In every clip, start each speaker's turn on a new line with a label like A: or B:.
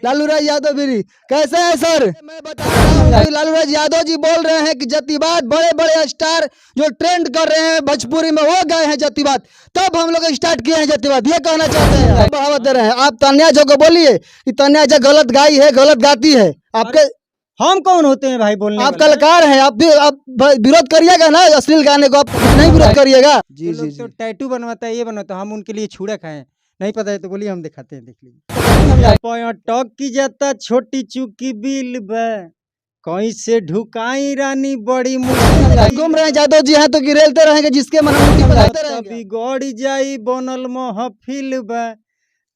A: लालू राज यादव भी कैसे हैं सर? मैं बता रहा हूँ कि लालू राज यादव जी बोल रहे हैं कि जातिवाद बड़े बड़े स्टार जो ट्रेंड कर रहे हैं भोजपुरी में वो गए हैं जातिवाद, तब हम लोग स्टार्ट किए हैं जातिवाद, ये कहना चाहते हैं। बढ़ावा दे रहे हैं। आप तन्या जो को बोलिए कि तन्या जो गलत गाई है, गलत गाती है। आपके
B: हम कौन होते हैं भाई बोलने
A: आप
B: वाले?
A: कलाकार हैं, आप भी आप विरोध करिएगा ना अश्लील गाने को, आप नहीं विरोध करिएगा।
B: जी जी तो टैटू बनवाता है, ये बनवाता है, हम उनके लिए छुड़ा खाएं। नहीं पता है तो बोलिए, हम दिखाते हैं, देख लीजिए। टॉक की जाता छोटी चुकी बिल बा, कहीं से ढुकाई रानी बड़ी मुश्किल।
A: घूम रहे हैं यादव जी हैं तो गिरेलते रहेंगे, जिसके मन में बनाते रहेंगे।
B: बिगड़ जाई बनल महफिल बा,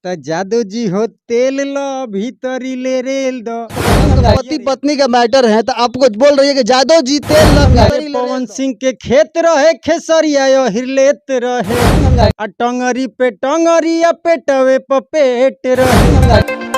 B: त जादू जी हो तेल लो भीतरी ले रेल दो।
A: पति पत्नी का मैटर है तो आपको बोल रही है कि जादव जी तेल
B: पवन सिंह के खेत रहे खेसरिया हिरलेत रहे, टंगरी पे टंगरिया पेटवे पेट रहे।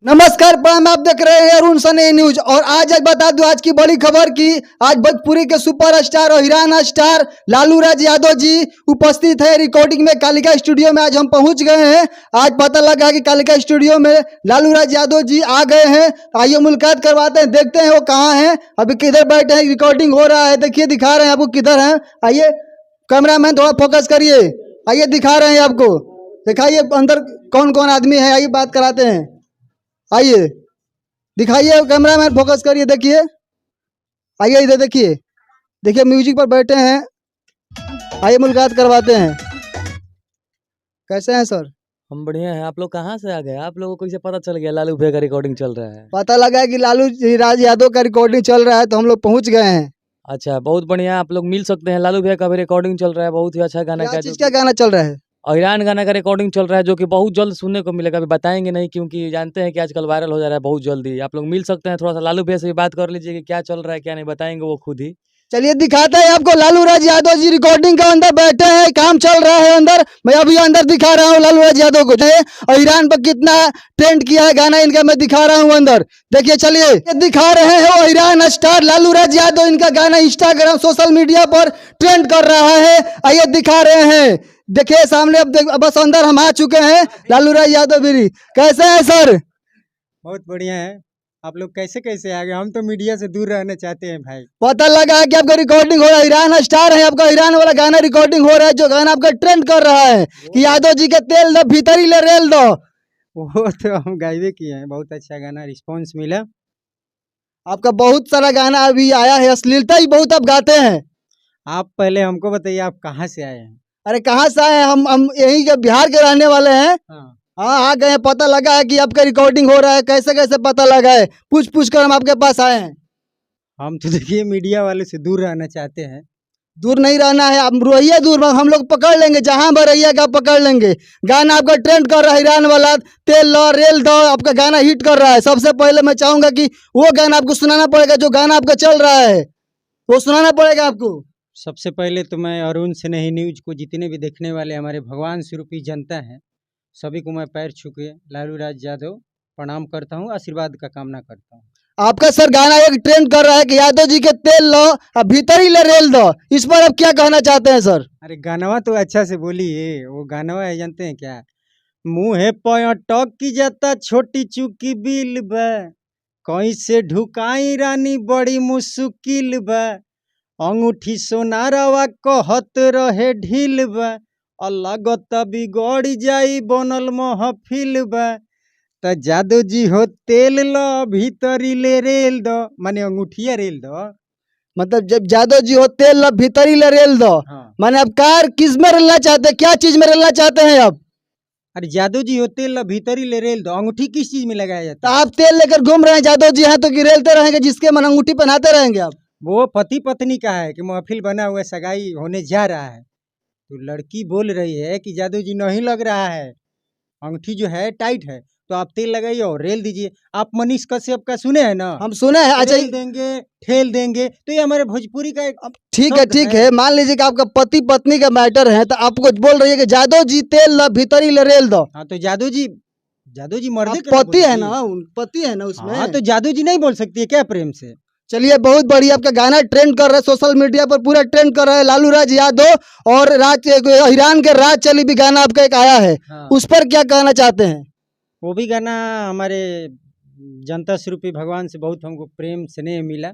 A: नमस्कार प्रणाम, आप देख रहे हैं अरुण सने न्यूज। और आज बता दूं आज की बड़ी खबर की आज भोजपुरी के सुपरस्टार और हीराना स्टार लालू राज यादव जी उपस्थित है रिकॉर्डिंग में कालिका स्टूडियो में। आज हम पहुंच गए हैं। आज पता लगा कि कालिका स्टूडियो में लालू राज यादव जी आ गए हैं। आइए मुलाकात करवाते हैं, देखते हैं वो कहाँ हैं, अभी किधर बैठे हैं, रिकॉर्डिंग हो रहा है। देखिए दिखा रहे हैं आपको किधर है। आइए कैमरामैन थोड़ा फोकस करिए, आइए दिखा रहे हैं आपको, दिखाइए अंदर कौन कौन आदमी है। आइए बात कराते हैं, आइए दिखाइए, कैमरामैन फोकस करिए, देखिए, आइए इधर देखिए, देखिए म्यूजिक पर बैठे हैं। आइए मुलाकात करवाते हैं। कैसे हैं सर?
C: हम बढ़िया हैं। आप लोग कहाँ से आ गए? आप लोगों को कैसे पता चल गया लालू भैया का रिकॉर्डिंग चल रहा है?
A: पता लगा है कि लालू राज यादव का रिकॉर्डिंग चल रहा है तो हम लोग पहुंच गए हैं।
C: अच्छा, बहुत बढ़िया। आप लोग मिल सकते हैं, लालू भैया का भी रिकॉर्डिंग चल रहा है, बहुत ही अच्छा गाना
A: क्या चीज का गाना चल रहा है?
C: ईरान गाना का रिकॉर्डिंग चल रहा है, जो कि बहुत जल्द सुनने को मिलेगा। अभी बताएंगे नहीं क्योंकि जानते हैं कि आजकल वायरल हो जा रहा है बहुत जल्दी। आप लोग मिल सकते हैं, थोड़ा सा लालू भैया से भी बात कर लीजिए कि क्या चल रहा है क्या नहीं, बताएंगे वो खुद ही।
A: चलिए दिखाते हैं आपको लालू राज यादव जी रिकॉर्डिंग का अंदर बैठे हैं, काम चल रहा है अंदर। मैं अभी अंदर दिखा रहा हूँ लालू राज यादव को, और ईरान पर कितना ट्रेंड किया है गाना इनका, मैं दिखा रहा हूँ अंदर। देखिए चलिए दिखा रहे हैं वो ईरान स्टार लालू राज यादव, इनका गाना इंस्टाग्राम सोशल मीडिया पर ट्रेंड कर रहा है। आइए दिखा रहे हैं, देखिए सामने। अब बस अंदर हम आ चुके हैं। लालू राज यादव भी कैसे हैं सर?
B: बहुत बढ़िया है। आप लोग कैसे कैसे आ गए? हम तो मीडिया से दूर रहना चाहते हैं भाई।
A: पता लगा है कि आपका रिकॉर्डिंग हो रहा है, ईरान स्टार है, आपका ईरान वाला गाना रिकॉर्डिंग हो रहा है, जो गाना आपका ट्रेंड कर रहा है कि यादव जी के तेल दो भीतरी ले रेल दो।
B: वो तो हम गाइबे किए हैं, बहुत अच्छा गाना रिस्पॉन्स मिला।
A: आपका बहुत सारा गाना अभी आया है, अश्लीलता ही बहुत आप गाते हैं।
B: आप पहले हमको बताइए, आप कहाँ से आए हैं?
A: अरे कहाँ से आए हैं? हम यही के बिहार के रहने वाले हैं।
B: हाँ,
A: आ गए हैं। पता लगा है कि आपका रिकॉर्डिंग हो रहा है, कैसे कैसे पता लगा है? पूछ कर हम आपके पास आए हैं।
B: हम तो देखिए मीडिया वाले से दूर रहना चाहते हैं।
A: दूर नहीं रहना है, आप रहिए दूर, हम लोग पकड़ लेंगे, जहां पर रहिएगा पकड़ लेंगे। गाना आपका ट्रेंड कर रहा है ईरान वाला, तेल लो रेल दो, आपका गाना हिट कर रहा है। सबसे पहले मैं चाहूंगा कि वो गाना आपको सुनाना पड़ेगा, जो गाना आपका चल रहा है वो सुनाना पड़ेगा आपको।
B: सबसे पहले तो मैं अरुण से नहीं न्यूज को जितने भी देखने वाले हमारे भगवान स्वरूपी जनता हैं, सभी को मैं पैर छू के लालू राज यादव प्रणाम करता हूँ, आशीर्वाद का कामना करता हूँ।
A: आपका सर गाना एक ट्रेंड कर रहा है कि यादव जी के तेल लो और भीतर ही ले रेल दो, इस पर आप क्या कहना चाहते हैं सर?
B: अरे गानवा तो अच्छा से बोलिए, वो गानवा है जानते हैं क्या? मुँहे पर टॉक की जाता छोटी चुकी बिल बा, कहीं से ढुकाई रानी बड़ी मुश्किल बा, अंगूठी सोनारवा कहत रहे ढील बा, अलगत बिगड़ जाई बनल महफिल बा, त जादू जी हो तेल लो भीतरी ले रेल दो, माने अंगूठिया रेल दो।
A: मतलब जब यादव जी हो तेल लो भीतरी ले रेल दो,
B: हाँ।
A: माने आप कार किस में रेलना चाहते हैं, क्या चीज में रेलना चाहते हैं आप?
B: अरे जादू जी हो तेल लो भीतरी ले रेल दो, अंगूठी किस चीज में लगाया जाता
A: तो
B: है?
A: आप तेल लेकर घूम रहे हैं, यादव जी हैं तो गिरेलते रहेंगे, जिसके मन अंगूठी पहनाते रहेंगे आप।
B: वो पति पत्नी का है कि महफिल बना हुआ सगाई होने जा रहा है, तो लड़की बोल रही है कि जादू जी नहीं लग रहा है, अंगूठी जो है टाइट है, तो आप तेल लगाइए और रेल दीजिए। आप मनीष कश्यप का सुने हैं ना?
A: हम सुने हैं। अच्छा
B: रेल देंगे ठेल देंगे, तो ये हमारे भोजपुरी का एक
A: ठीक है,
B: शब्द
A: ठीक है। मान लीजिए कि आपका पति पत्नी का मैटर है, तो आपको बोल रही है कि यादव जी तेल लो भीतरी ले रेल दो।
B: हाँ, तो जादू जी मर्दे
A: आप
B: के ना
A: पति है
B: बोलती
A: ना, पति है ना उसमें।
B: हाँ, तो जादू जी नहीं बोल सकती है क्या प्रेम से?
A: चलिए बहुत बढ़िया, आपका गाना ट्रेंड कर रहा है, सोशल मीडिया पर पूरा ट्रेंड कर रहा है। लालू राज यादव और राज ईरान के राज चली भी गाना आपका एक आया है,
B: हाँ।
A: उस पर क्या कहना चाहते हैं?
B: वो भी गाना हमारे जनता स्वरूपी भगवान से बहुत हमको प्रेम स्नेह मिला।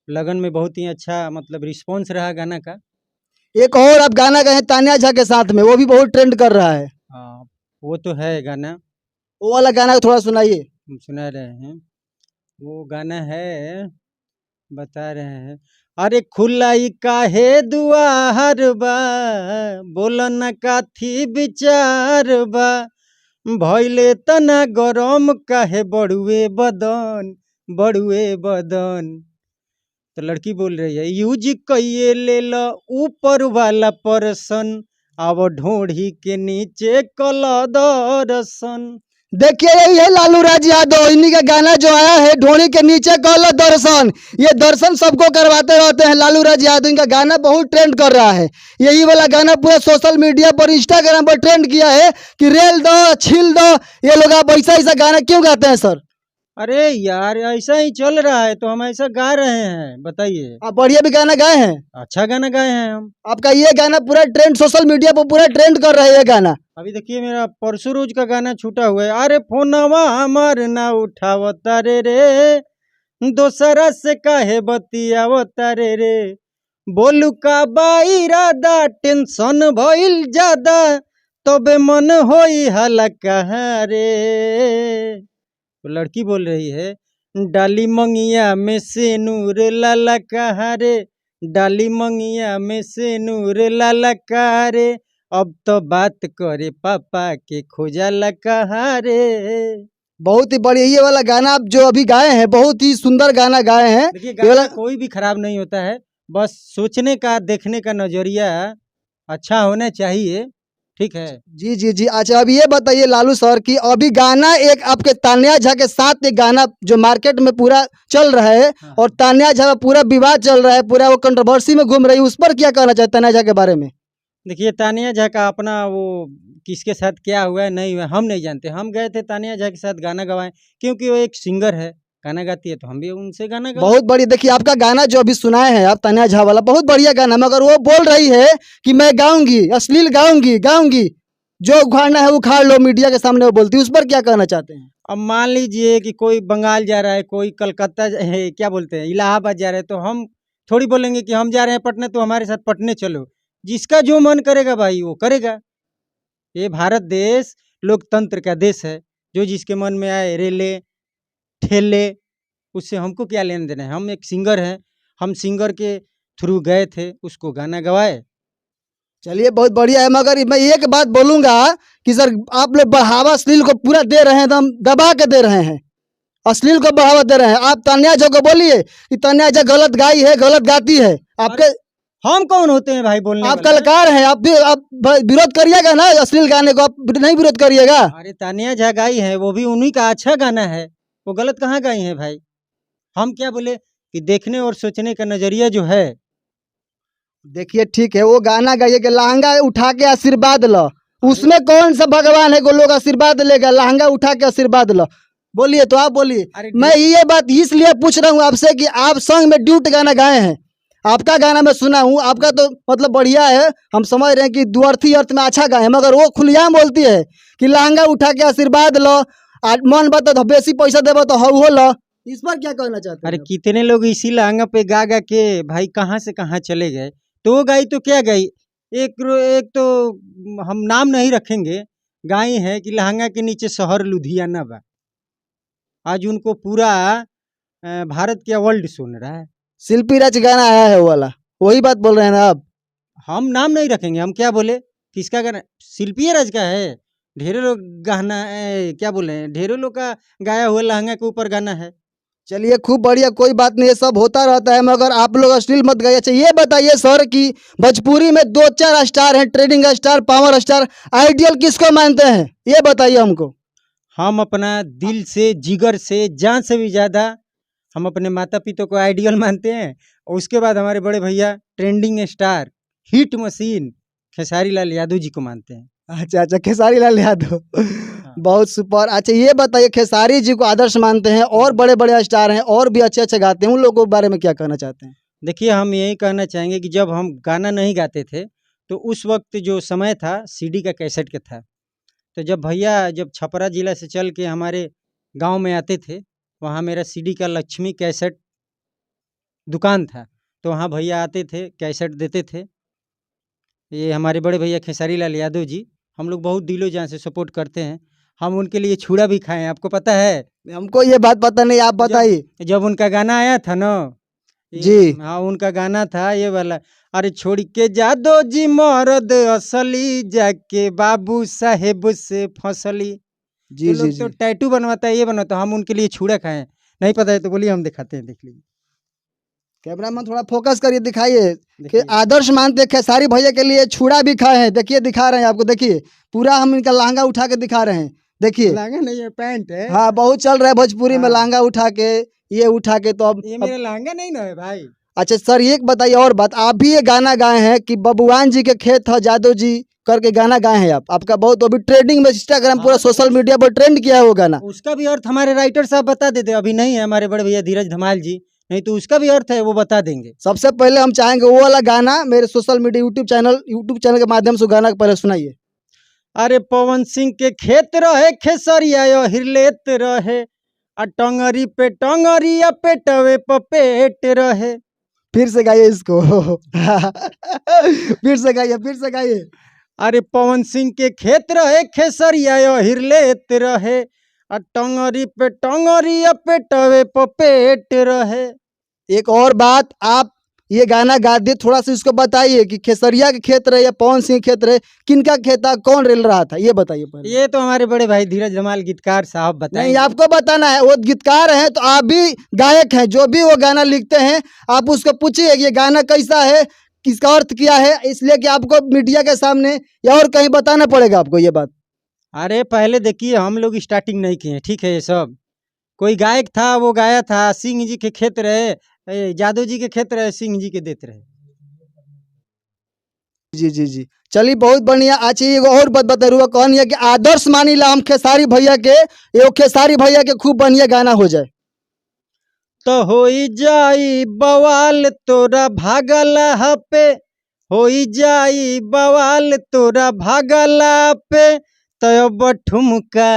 B: लगन में बहुत ही अच्छा मतलब रिस्पॉन्स रहा गाना का।
A: एक और आप गाना गाए तान्या झा के साथ में, वो भी बहुत ट्रेंड कर रहा है,
B: हाँ, वो तो है गाना,
A: वो वाला गाना थोड़ा सुनाइए।
B: हम सुना रहे हैं। वो गाना है, बता रहे हैं। अरे खुलाई काहे दुआर बा, बोलन काथी विचार बा, भइले तना गरम काहे बड़ुए बदन, बड़ुए बदन। तो लड़की बोल रही है यूज कइये ले ल ऊपर वाला पर्सन, अब ढोढ़ी के नीचे कल दर्शन।
A: देखिए यही है लालू राज यादव, इन्हीं का गाना जो आया है ढोली के नीचे कल दर्शन, ये दर्शन सबको करवाते रहते हैं लालू राज यादव। इनका गाना बहुत ट्रेंड कर रहा है, यही वाला गाना पूरा सोशल मीडिया पर इंस्टाग्राम पर ट्रेंड किया है कि रेल दो छील दो। ये लोग आप ऐसा ऐसा गाना क्यों गाते हैं सर?
B: अरे यार ऐसा ही चल रहा है तो हम ऐसा गा रहे हैं, बताइए।
A: आप बढ़िया भी गाना गाए हैं,
B: अच्छा गाना गाए हैं हम।
A: आपका ये गाना पूरा ट्रेंड सोशल मीडिया पर पूरा ट्रेंड कर रहा है ये गाना।
B: अभी देखिए मेरा परसों रोज का गाना छूटा हुआ है। अरे फोनवा हमार ना उठावता रे रे, दोसरा से काहे बतियावता रे रे, बोलू का बाइरादा टेंशन भइल ज्यादा, तबे मन होई हल्का रे। तो लड़की बोल रही है डाली मंगिया में से नूर लाला कहा रे, डाली मंगिया में से नूर लाला कहा रे, अब तो बात करे पापा के खोजाला कहा रे।
A: बहुत ही बढ़िया ये वाला गाना आप जो अभी गाए हैं, बहुत ही सुंदर गाना गाए हैं।
B: देखिए
A: ये वाला
B: गाना कोई भी खराब नहीं होता है, बस सोचने का देखने का नजरिया अच्छा होना चाहिए, ठीक है।
A: जी जी जी। अच्छा अब ये बताइए लालू सर कि अभी गाना एक आपके तान्या झा के साथ एक गाना जो मार्केट में पूरा चल रहा है,
B: हाँ।
A: और तान्या झा का पूरा विवाद चल रहा है, पूरा वो कंट्रोवर्सी में घूम रही है, उस पर क्या कहना चाहते हैं तान्या झा के बारे में?
B: देखिए तानिया झा का अपना वो किसके साथ क्या हुआ है नहीं हुआ हम नहीं जानते। हम गए थे तानिया झा के साथ गाना गवाएं, क्योंकि वो एक सिंगर है, गाना गाती है तो हम भी उनसे गाना गवाएं।
A: बहुत बढ़िया। देखिए आपका गाना जो अभी सुनाए हैं आप तान्या झा वाला, बहुत बढ़िया गाना, मगर वो बोल रही है कि मैं गाऊंगी, अश्लील गाऊंगी गाऊंगी, जो उखाड़ना है उखाड़ लो, मीडिया के सामने वो बोलती है, उस पर क्या कहना चाहते हैं?
B: अब मान लीजिए कि कोई बंगाल जा रहा है, कोई कलकत्ता क्या बोलते हैं इलाहाबाद जा रहा है, तो हम थोड़ी बोलेंगे कि हम जा रहे हैं पटना तो हमारे साथ पटने चलो। जिसका जो मन करेगा भाई वो करेगा। ये भारत देश लोकतंत्र का देश है, जो जिसके मन में आए रेले ठेले, उससे हमको क्या लेना देना है। हम एक सिंगर हैं, हम सिंगर के थ्रू गए थे, उसको गाना गवाए।
A: चलिए बहुत बढ़िया है, मगर मैं एक बात बोलूंगा कि सर आप लोग बढ़ावा अश्लील को पूरा दे रहे हैं, एकदम दबा के दे रहे हैं, अश्लील को बढ़ावा दे रहे हैं। आप तान्या झा को बोलिए कि तान्या झा गलत गाई है, गलत गाती है। आपके
B: हम कौन होते हैं भाई बोलने
A: आप
B: वाले?
A: कलाकार हैं, आप भी आप विरोध करिएगा ना अश्लील गाने को, आप नहीं विरोध करिएगा।
B: अरे तानिया झा गाई है, वो भी उन्हीं का अच्छा गाना है, वो गलत कहाँ गाई है भाई। हम क्या बोले कि देखने और सोचने का नजरिया जो है।
A: देखिए ठीक है, वो गाना गाइए कि लहंगा उठा के आशीर्वाद लो, उसमें कौन सा भगवान है को लोग आशीर्वाद लेगा? लहंगा उठा के आशीर्वाद लो, बोलिए तो आप बोलिए।
B: अरे
A: मैं ये बात इसलिए पूछ रहा हूँ आपसे कि आप सॉन्ग में ड्यूट गाना गाए हैं, आपका गाना मैं सुना हूँ, आपका तो मतलब बढ़िया है, हम समझ रहे हैं कि द्वर्थी अर्थ में अच्छा गाए हैं, मगर वो खुलेआम बोलती है कि लहंगा उठा के आशीर्वाद लो, मन बता तो बेसी पैसा देबो तो हो लो, इस पर क्या कहना चाहते
B: अरे
A: हैं?
B: कितने लोग इसी लहंगा पे गा गा के भाई कहाँ से कहाँ चले गए। तो वो गाई तो क्या गाई, एक तो हम नाम नहीं रखेंगे, गाई है कि लहंगा के नीचे शहर लुधियाना बा। आज उनको पूरा भारत क्या वर्ल्ड सुन रहा है।
A: शिल्पी राज गाना आया है वो वाला, वही बात बोल रहे हैं ना आप?
B: हम नाम नहीं रखेंगे, हम क्या बोले किसका गाना, शिल्पी राज का है। ढेरों लोग गाना क्या बोले हैं, ढेरों लोग का गाया हुआ लहंगा के ऊपर गाना है।
A: चलिए खूब बढ़िया, कोई बात नहीं, ये सब होता रहता है, मगर आप लोग अश्लील मत गाइए। अच्छा ये बताइए सर कि भोजपुरी में 2-4 स्टार हैं, trading star, power star, ideal किसको मानते हैं, ये बताइए हमको।
B: हम अपना दिल से जिगर से जान से भी ज़्यादा हम अपने माता पिता को आइडियल मानते हैं, और उसके बाद हमारे बड़े भैया trending star hit machine Khesari Lal Yadav ji को मानते हैं।
A: अच्छा अच्छा, खेसारी लाल यादव।
B: हाँ।
A: बहुत सुपर। अच्छा ये बताइए, खेसारी जी को आदर्श मानते हैं और बड़े बड़े स्टार हैं और भी अच्छे अच्छे गाते हैं, उन लोगों के बारे में क्या कहना चाहते हैं?
B: देखिए, हम यही कहना चाहेंगे कि जब हम गाना नहीं गाते थे, तो उस वक्त जो समय था सीडी का कैसेट का था। तो जब भैया जब छपरा जिला से चल के हमारे गांव में आते थे, वहाँ मेरा सीडी का लक्ष्मी कैसेट दुकान था, तो वहाँ भैया आते थे, कैसेट देते थे। ये हमारे बड़े भैया खेसारी लाल यादव जी, हम लोग बहुत दिलो जान से सपोर्ट करते हैं। हम उनके लिए छुड़ा भी खाए हैं, आपको पता है?
A: हमको ये बात पता नहीं, आप बताइए।
B: जब उनका गाना आया था ना,
A: जी।
B: हाँ, उनका गाना था ये वाला, अरे छोड़ के जादो जी मरद असली, जाके बाबू साहेब से फसली।
A: जी
B: ये
A: जी
B: लोग तो
A: जी।
B: टैटू बनवाता है, ये बनवाता है, हम उनके लिए छुड़ा खाए हैं। नहीं पता है तो बोलिए, हम दिखाते हैं, देख लीजिए।
A: कैमरा में थोड़ा फोकस करिए, दिखाइए कि
B: देखिए।
A: आदर्श मानते हैं खेसारी भैया के लिए छुड़ा भी खाए हैं। देखिए दिखा रहे हैं आपको, देखिए पूरा हम इनका लहंगा उठा के दिखा रहे हैं, देखिए।
B: लहंगा नहीं है, पैंट है।
A: हाँ, बहुत चल रहा है भोजपुरी में
B: हाँ।
A: लहंगा उठा के, ये उठा के। तो अब
B: ये मेरा लहंगा नहीं ना है भाई।
A: अच्छा सर, ये बताइए और बात, आप भी ये गाना गाए हैं कि बबुआन जी के खेत है जादू जी करके गाना गाए हैं आप, आपका बहुत अभी ट्रेंडिंग में, इंस्टाग्राम पूरा
B: हाँ, तो
A: सोशल मीडिया पर ट्रेंड किया है वो गाना।
B: उसका भी अर्थ हमारे राइटर साहब बता देते, अभी नहीं है हमारे बड़े भैया धीरज धमाल जी, नहीं तो उसका भी अर्थ है, वो बता देंगे।
A: सबसे पहले हम चाहेंगे वो वाला गाना मेरे सोशल मीडिया यूट्यूब चैनल के माध्यम से गाना पहले सुनाइए।
B: अरे पवन सिंह के खेत रहे खेसरिया हिरलेत रहे, आ टंगरी पे टंगरिया पेटवे पे पेट रहे।
A: फिर से गाइए इसको। फिर से गाइए।
B: अरे पवन सिंह के खेत रहे खेसरिया हिरलेत रहे, आ टंगरी पे टंगरिया पेटवे पे पेट रहे।
A: एक और बात, आप ये गाना गा दिए, थोड़ा सा इसको बताइए कि खेसरिया के खेत रहे या पवन सिंह खेत रहे, किनका खेत था, कौन रेल रहा था, ये बताइए पहले।
B: ये तो हमारे बड़े भाई धीरज धमाल गीतकार साहब
A: नहीं,
B: बताएंगे।
A: आपको बताना है, वो गीतकार हैं तो आप भी गायक हैं, जो भी वो गाना लिखते हैं आप उसको पूछिए ये गाना कैसा है, किसका अर्थ क्या है, इसलिए कि आपको मीडिया के सामने या और कहीं बताना पड़ेगा आपको ये बात।
B: अरे पहले देखिए, हम लोग स्टार्टिंग नहीं किए, ठीक है? ये सब कोई गायक था, वो गाया था, सिंह जी के खेत रहे, जादव जी के खेत रहे, सिंह जी के देते रहे।
A: जी जी जी, चलिए बहुत बढ़िया। अच्छा एगो और बात बता रुआ, कौन है कि आदर्श मानी ला हम खेसारी भैया के, एगो खेसारी भैया के खूब बढ़िया गाना हो जाए।
B: तो होई जाई बवाल तोरा भागला पे, होई जाई बवाल तोरा भागला पे, तब ठुमका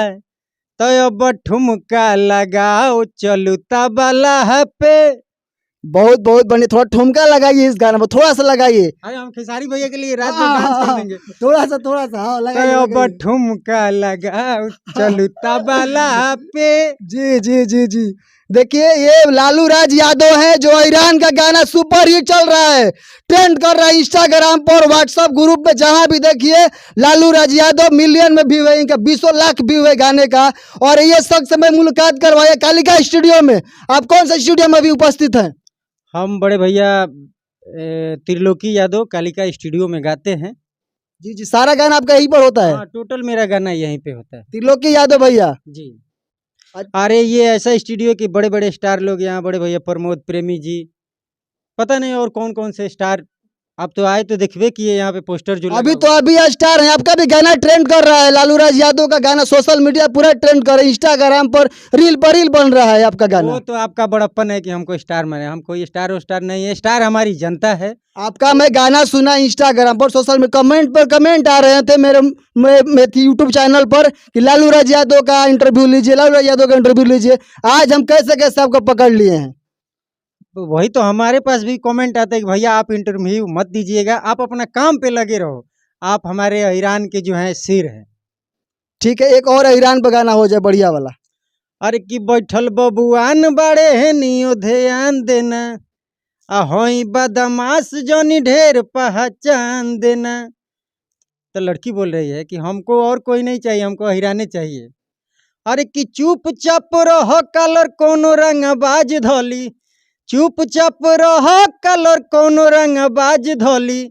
B: तब ठुमका लगाओ चलू तबला पे।
A: बहुत बहुत बढ़िया, थोड़ा ठुमका लगाइए इस गाना में, थोड़ा सा लगाइए।
B: अरे हम खेसारी भैया के लिए रात में डांस कर देंगे।
A: थोड़ा सा हाँ, लगाइए,
B: तब
A: लगाइए।
B: ठुमका लगाओ चलू तबला पे।
A: जी जी जी जी, देखिए ये लालू राज यादव है, जो ईरान का गाना सुपर हिट चल रहा है, ट्रेंड कर रहा है इंस्टाग्राम पर, व्हाट्सएप ग्रुप पे, जहां भी देखिए लालू राज यादव मिलियन में व्यू है इनका, 20 लाख व्यू है गाने का। और ये शख्स मैं मुलाकात करवाया कालिका स्टूडियो में। आप कौन सा स्टूडियो में अभी उपस्थित हैं?
B: हम बड़े भैया त्रिलोकी यादव कालिका स्टूडियो में गाते हैं।
A: जी जी, सारा गाना आपका यहीं पर होता है?
B: हाँ, टोटल मेरा गाना यहीं पे होता है।
A: त्रिलोकी यादव भैया
B: जी। अरे ये ऐसा स्टूडियो कि बड़े बड़े स्टार लोग यहाँ, बड़े भैया प्रमोद प्रेमी जी, पता नहीं और कौन कौन से स्टार, आप तो आए तो देखबे किए यहाँ पे पोस्टर जो
A: अभी
B: लगा
A: तो
B: हुआ
A: अभी स्टार है, आपका भी गाना ट्रेंड कर रहा है, लालू राज यादव का गाना सोशल मीडिया पूरा ट्रेंड कर रहा है, इंस्टाग्राम पर रील पर रील बन रहा है आपका
B: है।
A: गाना।
B: वो तो आपका बड़प्पन है कि हमको स्टार माने, हम कोई स्टार स्टार नहीं है, स्टार हमारी जनता है।
A: आपका मैं गाना सुना इंस्टाग्राम पर, सोशल में कमेंट पर कमेंट आ रहे थे मेरे यूट्यूब चैनल पर कि लालू राज यादव का इंटरव्यू लीजिए, लालू राज यादव का इंटरव्यू लीजिए। आज हम कैसे कैसे आपको पकड़ लिए हैं।
B: तो वही तो हमारे पास भी कमेंट आता है कि भैया आप इंटरव्यू मत दीजिएगा, आप अपना काम पे लगे रहो, आप हमारे ईरान के जो हैं सिर हैं।
A: ठीक है, एक और ईरान पर गाना हो जाए बढ़िया वाला।
B: अरे कि बैठल बबुआन बाड़े है नियो ध्यान देना, होई बदमाश जनी ढेर पहचान देना। तो लड़की बोल रही है कि हमको और कोई नहीं चाहिए, हमको हिराने चाहिए। अरे कि चुपचाप रह कलर कोनो रंग बाज धोली, चुपचाप रह कलर कोनो रंग बाज धोली,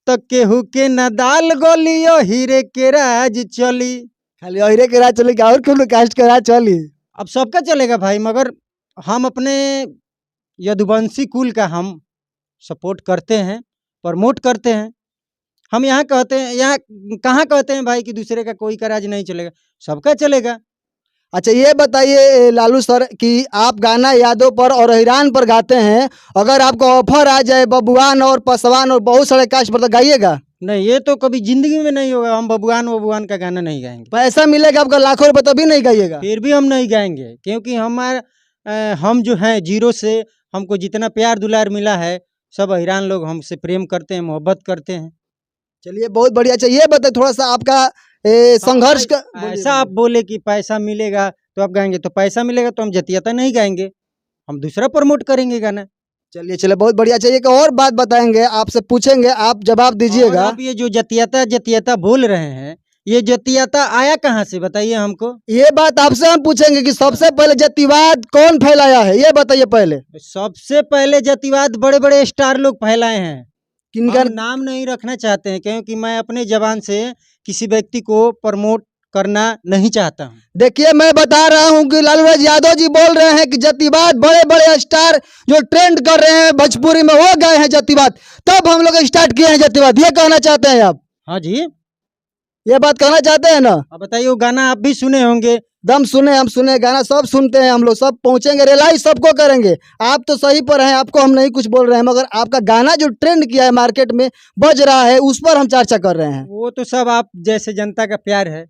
B: तो केहू के न दाल गोली हीरे के राज चली।
A: खाली अहिरे के राज चलेगा और क्यों कास्ट के राज चली?
B: अब सबका चलेगा भाई, मगर हम अपने यदुवंशी कुल का हम सपोर्ट करते हैं, प्रमोट करते हैं। हम यहाँ कहते हैं, यहाँ कहाँ कहते हैं भाई कि दूसरे का कोई का राज नहीं चलेगा, सबका चलेगा।
A: अच्छा ये बताइए लालू सर कि आप गाना यादों पर और हिरान पर गाते हैं, अगर आपको ऑफर आ जाए बबुआन और पसवान और बहुत सारे कास्ट पर, तो गाइएगा?
B: नहीं, ये तो कभी जिंदगी में नहीं होगा। हम बबुआन का गाना नहीं गाएंगे।
A: पैसा मिलेगा आपका लाखों रुपए, तभी नहीं गाइएगा?
B: फिर भी हम नहीं गाएंगे, क्योंकि हम जो हैं जीरो से, हमको जितना प्यार दुलार मिला है, सब अहिरान लोग हमसे प्रेम करते हैं, मोहब्बत करते हैं।
A: चलिए बहुत बढ़िया। अच्छा ये बताइए थोड़ा सा आपका संघर्ष का
B: ऐसा आप बोले कि पैसा मिलेगा तो आप गाएंगे, तो पैसा मिलेगा तो हम जतियता नहीं गाएंगे, हम दूसरा प्रमोट करेंगे गाना।
A: चलिए बहुत बढ़िया। चाहिए एक और बात बताएंगे, आपसे पूछेंगे, आप जवाब
B: और
A: दीजिएगा।
B: आप ये जो जतियता बोल रहे हैं, ये जतियता आया कहाँ से, बताइए हमको।
A: ये बात आपसे हम पूछेंगे कि सबसे पहले जातिवाद कौन फैलाया है, ये बताइए पहले।
B: सबसे पहले जातिवाद बड़े बड़े स्टार लोग फैलाए हैं।
A: किनका
B: हम नाम नहीं रखना चाहते हैं, क्योंकि मैं अपने जबान से किसी व्यक्ति को प्रमोट करना नहीं चाहता हूँ।
A: देखिए मैं बता रहा हूँ कि लालू राज यादव जी बोल रहे हैं कि जातिवाद बड़े बड़े स्टार जो ट्रेंड कर रहे हैं भोजपुरी में, वो गए हैं जातिवाद, तब हम लोग स्टार्ट किए हैं जातिवाद, ये कहना चाहते हैं आप?
B: हाँ जी,
A: ये बात कहना चाहते हैं ना?
B: अब बताइए, वो गाना आप भी सुने होंगे।
A: दम सुने, हम सुने, गाना सब सुनते हैं हम लोग, सब पहुंचेंगे, रियलाइज सबको करेंगे। आप तो सही पर हैं, आपको हम नहीं कुछ बोल रहे हैं, मगर आपका गाना जो ट्रेंड किया है, मार्केट में बज रहा है, उस पर हम चर्चा कर रहे हैं।
B: वो तो सब आप जैसे जनता का प्यार है,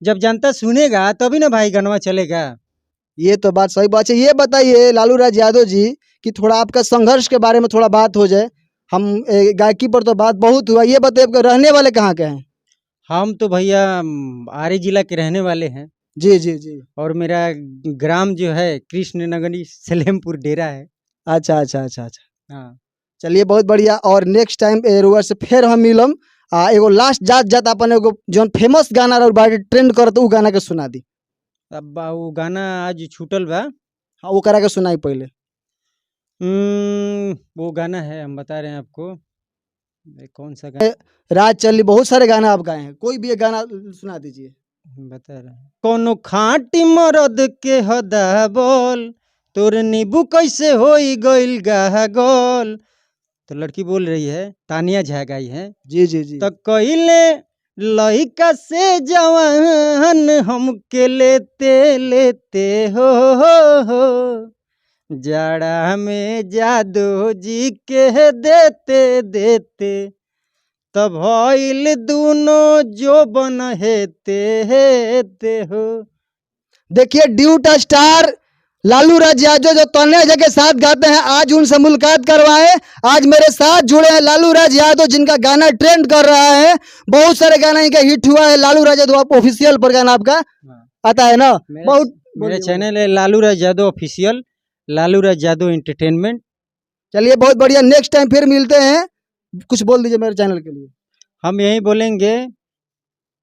B: जब जनता सुनेगा तभी ना भाई गनवा चलेगा।
A: ये तो बात सही बात है। ये बताइए लालू राज यादव जी कि थोड़ा आपका संघर्ष के बारे में थोड़ा बात हो जाए। हम गायकी पर तो बात बहुत हुआ, ये बताइए आपके रहने वाले कहाँ के हैं?
B: हम तो भैया आरे जिला के रहने वाले हैं,
A: जी जी जी।
B: और मेरा ग्राम जो है कृष्ण नगरी सलेमपुर डेरा है।
A: अच्छा अच्छा अच्छा अच्छा।
B: हाँ,
A: चलिए बहुत बढ़िया। और नेक्स्ट टाइम रुआ से फिर हम मिलम। एगो लास्ट जात जात अपन एगो जो फेमस गाना रहा बाटे ट्रेंड करत, उ गाना के सुना दी।
B: अब वो गाना आज छूटल बा।
A: हाँ वो करा के सुनाई पहले।
B: वो गाना है, हम बता रहे हैं आपको, कौन सा गाना
A: राज चली, बहुत सारे गाना आप गाए हैं, कोई भी एक गाना सुना दीजिए।
B: बता रहे हैं। कोनो खाटी मरद के हदा बोल, तोर नींबू कैसे होई गइल गागल। तो लड़की बोल रही है, तानिया झा गाई है।
A: जी जी जी।
B: तो कहिले लइका से जवान हमके लेते लेते हो जाड़ा में जादू जी के देते देते, तब भइल दोनों जो बन हेते हेते हो।
A: देखिए ड्यूट स्टार लालू राज यादव जो तन्या जय के साथ गाते हैं, आज उनसे मुलाकात करवाए। आज मेरे साथ जुड़े हैं लालू राज यादव, जिनका गाना ट्रेंड कर रहा है, बहुत सारे गाना इनका हिट हुआ है। लालू राज यादव ऑफिशियल पर गाना आपका आता है ना? बहुत
B: मेरा चैनल है लालू राज यादव ऑफिशियल, लालू राज यादव एंटरटेनमेंट।
A: चलिए बहुत बढ़िया। नेक्स्ट टाइम फिर मिलते हैं, कुछ बोल दीजिए मेरे चैनल के लिए।
B: हम यही बोलेंगे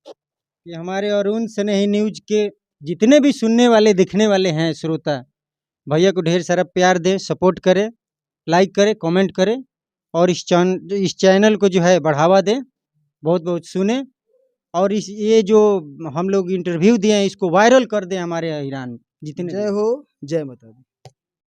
B: कि हमारे अरुण स्नेही न्यूज के जितने भी सुनने वाले दिखने वाले हैं श्रोता, भैया को ढेर सारा प्यार दें, सपोर्ट करें, लाइक करें, कमेंट करें, और इस चैनल को जो है बढ़ावा दें, बहुत बहुत सुने, और ये जो हम लोग इंटरव्यू दिए हैं इसको वायरल कर दें हमारे ईरान जितने।
A: जय हो, जय माता दी।